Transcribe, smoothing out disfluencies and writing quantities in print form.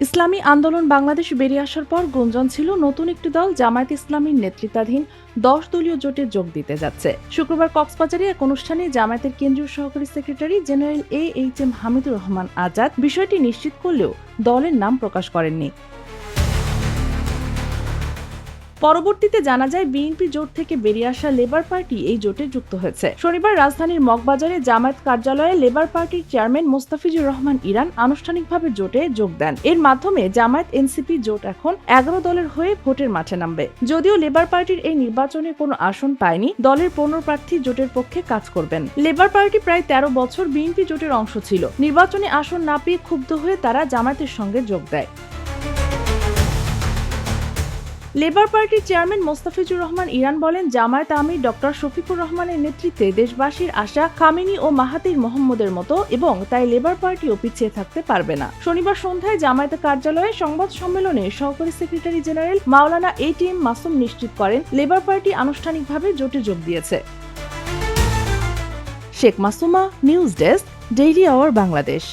ইসলামী আন্দোলন বাংলাদেশ বেরিয়ে আসার পর গুঞ্জন ছিল নতুন একটি দল জামায়াত ইসলামীর নেতৃত্বাধীন 10 দলীয় জোটে যোগ দিতে যাচ্ছে। শুক্রবার কক্সবাজারে এক অনুষ্ঠানে জামায়াতের কেন্দ্রীয় সহকারী secretary general AHM Hamidur Rahman Azad বিষয়টি নিশ্চিত করলেও দলের নাম প্রকাশ করেননি। পরবর্তীতে জানা যায় বিএনপি জোট থেকে বেরিয়ে আসা লেবার পার্টি এই জোটে যুক্ত হয়েছে। শনিবার রাজধানীর মগবাজারে জামায়াত কার্যালয়ে লেবার পার্টির চেয়ারম্যান মোস্তাফিজুর রহমান ইরান আনুষ্ঠানিকভাবে জোটে যোগ দেন। এর মাধ্যমে জামায়াত এনসিপি জোট এখন 11 দলের হয়ে ভোটের মাঠে নামবে। যদিও লেবার পার্টির এই নির্বাচনে কোনো আসন পায়নি, দলের 15 প্রার্থী জোটের পক্ষে কাজ করবেন। লেবার পার্টি প্রায় 13 বছর বিএনপি জোটের অংশ ছিল। নির্বাচনে আসন না পেয়ে ক্ষুব্ধ হয়ে তারা জামায়াতের সঙ্গে যোগ দেয়। লেবার পার্টির চেয়ারম্যান মোস্তাফিজুর রহমান ইরান বলেন, জামায়াত আমির ডক্টর শফিকুর রহমানের নেতৃত্বে দেশবাসীর আশা খামেনি ও মাহাতির মোহাম্মদের মতো এবং তাই লেবার পার্টিও পিছিয়ে থাকতে পারবে না। শনিবার সন্ধ্যায় জামায়াতের কার্যালয়ে সংবাদ সম্মেলনে সহকারী সেক্রেটারি জেনারেল মাওলানা ATM মাসুম নিশ্চিত করেন, লেবার পার্টি আনুষ্ঠানিকভাবে জোটে যোগ দিয়েছে। Sheikh Masuma, news desk, daily our Bangladesh.